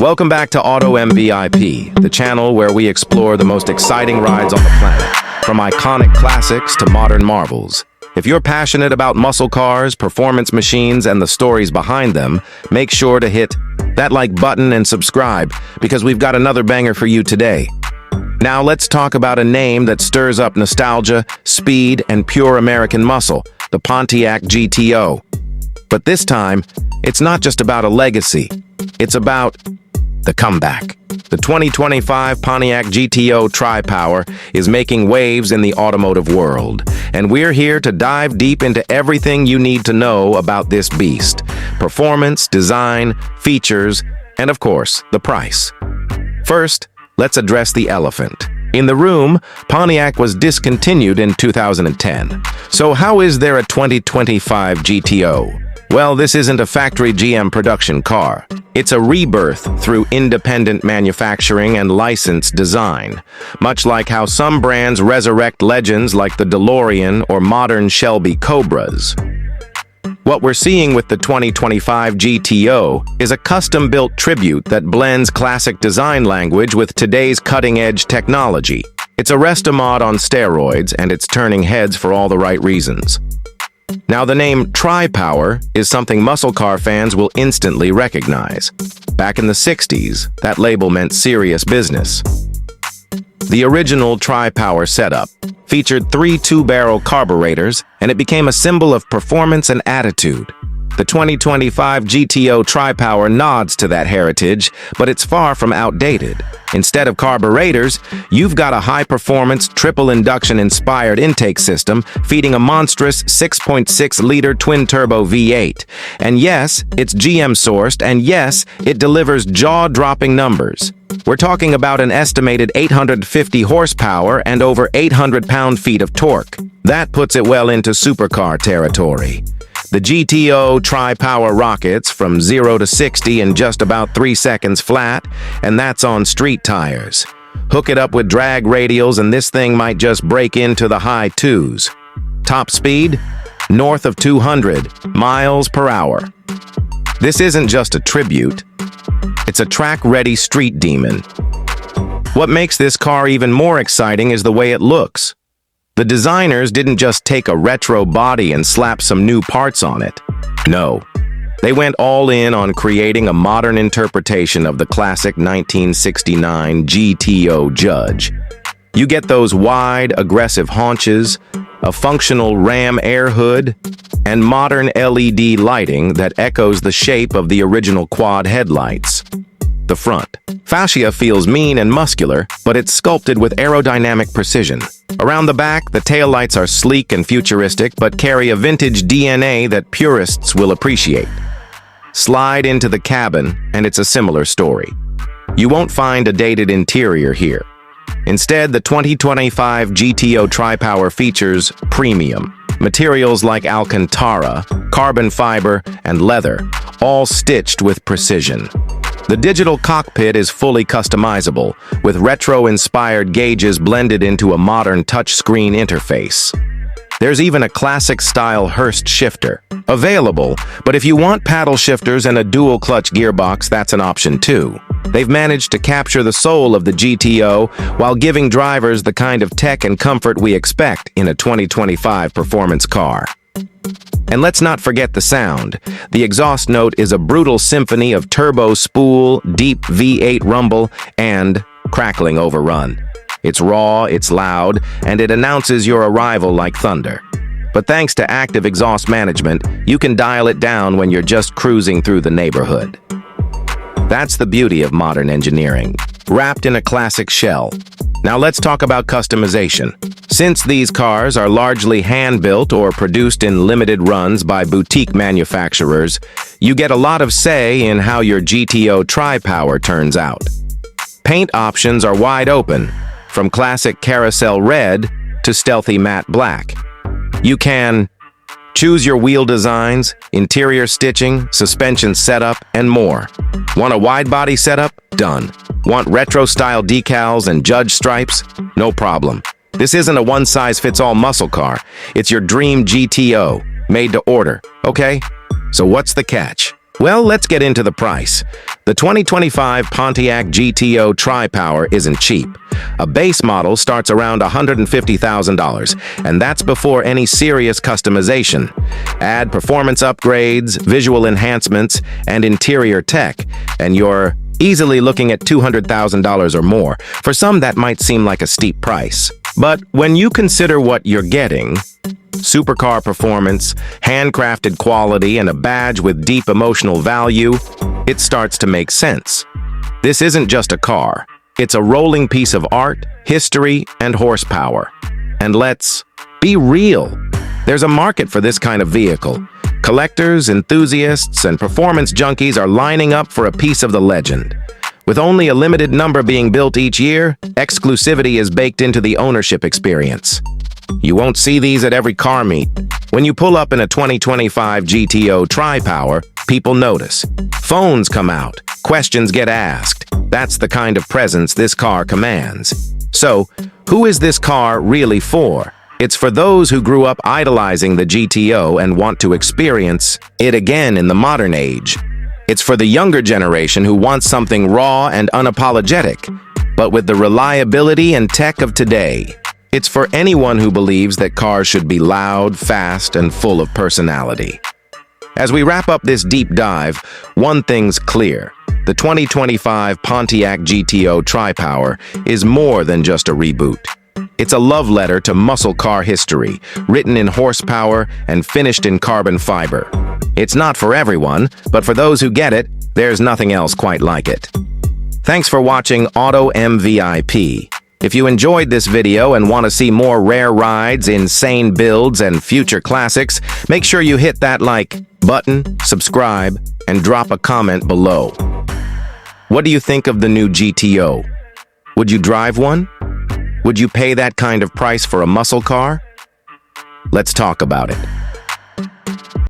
Welcome back to Auto MVIP, the channel where we explore the most exciting rides on the planet, from iconic classics to modern marvels. If you're passionate about muscle cars, performance machines, and the stories behind them, make sure to hit that like button and subscribe, because we've got another banger for you today. Now let's talk about a name that stirs up nostalgia, speed, and pure American muscle, the Pontiac GTO. But this time, it's not just about a legacy, it's about the comeback. The 2025 Pontiac GTO Tri-Power is making waves in the automotive world, and we're here to dive deep into everything you need to know about this beast. Performance, design, features, and of course, the price. First, let's address the elephant. In the room, Pontiac was discontinued in 2010. So how is there a 2025 GTO? Well, this isn't a factory GM production car. It's a rebirth through independent manufacturing and licensed design, much like how some brands resurrect legends like the DeLorean or modern Shelby Cobras. What we're seeing with the 2025 GTO is a custom-built tribute that blends classic design language with today's cutting-edge technology. It's a Restomod on steroids, and it's turning heads for all the right reasons. Now, the name Tri-Power is something muscle car fans will instantly recognize. Back in the 60s, that label meant serious business. The original Tri-Power setup featured 3 two-barrel carburetors, and it became a symbol of performance and attitude. The 2025 GTO Tri-Power nods to that heritage, but it's far from outdated. Instead of carburetors, you've got a high-performance, triple-induction-inspired intake system feeding a monstrous 6.6-liter twin-turbo V8. And yes, it's GM-sourced, and yes, it delivers jaw-dropping numbers. We're talking about an estimated 850 horsepower and over 800 pound-feet of torque. That puts it well into supercar territory. The GTO Tri-Power rockets from 0 to 60 in just about 3 seconds flat, and that's on street tires. Hook it up with drag radials and this thing might just break into the high 2s. Top speed? North of 200 miles per hour. This isn't just a tribute. It's a track-ready street demon. What makes this car even more exciting is the way it looks. The designers didn't just take a retro body and slap some new parts on it. No, they went all in on creating a modern interpretation of the classic 1969 GTO Judge. You get those wide, aggressive haunches, a functional ram air hood, and modern LED lighting that echoes the shape of the original quad headlights. The front fascia feels mean and muscular, but it's sculpted with aerodynamic precision. Around the back, the taillights are sleek and futuristic, but carry a vintage DNA that purists will appreciate. Slide into the cabin, and it's a similar story. You won't find a dated interior here. Instead, the 2025 GTO Tri-Power features premium materials like Alcantara, carbon fiber, and leather, all stitched with precision. The digital cockpit is fully customizable, with retro-inspired gauges blended into a modern touchscreen interface. There's even a classic-style Hurst shifter available, but if you want paddle shifters and a dual-clutch gearbox, that's an option too. They've managed to capture the soul of the GTO while giving drivers the kind of tech and comfort we expect in a 2025 performance car. And let's not forget the sound. The exhaust note is a brutal symphony of turbo spool, deep V8 rumble, and crackling overrun. It's raw, it's loud, and it announces your arrival like thunder. But thanks to active exhaust management, you can dial it down when you're just cruising through the neighborhood. That's the beauty of modern engineering, wrapped in a classic shell. Now let's talk about customization. Since these cars are largely hand-built or produced in limited runs by boutique manufacturers, you get a lot of say in how your GTO Tri-Power turns out. Paint options are wide open, from classic carousel red to stealthy matte black. You can choose your wheel designs, interior stitching, suspension setup, and more. Want a wide-body setup? Done. Want retro-style decals and Judge stripes? No problem. This isn't a one-size-fits-all muscle car. It's your dream GTO, made to order, okay? So what's the catch? Well, let's get into the price. The 2025 Pontiac GTO Tri-Power isn't cheap. A base model starts around $150,000, and that's before any serious customization. Add performance upgrades, visual enhancements, and interior tech, and you're easily looking at $200,000 or more. For some, that might seem like a steep price. But when you consider what you're getting, supercar performance, handcrafted quality, and a badge with deep emotional value, it starts to make sense. This isn't just a car. It's a rolling piece of art, history, and horsepower. And let's be real. There's a market for this kind of vehicle. Collectors, enthusiasts, and performance junkies are lining up for a piece of the legend. With only a limited number being built each year, exclusivity is baked into the ownership experience. You won't see these at every car meet. When you pull up in a 2025 GTO Tri-Power, people notice. Phones come out. Questions get asked. That's the kind of presence this car commands. So, who is this car really for? It's for those who grew up idolizing the GTO and want to experience it again in the modern age. It's for the younger generation who wants something raw and unapologetic, but with the reliability and tech of today. It's for anyone who believes that cars should be loud, fast, and full of personality. As we wrap up this deep dive, one thing's clear. The 2025 Pontiac GTO Tri-Power is more than just a reboot. It's a love letter to muscle car history, written in horsepower and finished in carbon fiber. It's not for everyone, but for those who get it, there's nothing else quite like it. Thanks for watching Auto MVIP. If you enjoyed this video and want to see more rare rides, insane builds, and future classics, make sure you hit that like button, subscribe, and drop a comment below. What do you think of the new GTO? Would you drive one? Would you pay that kind of price for a muscle car? Let's talk about it.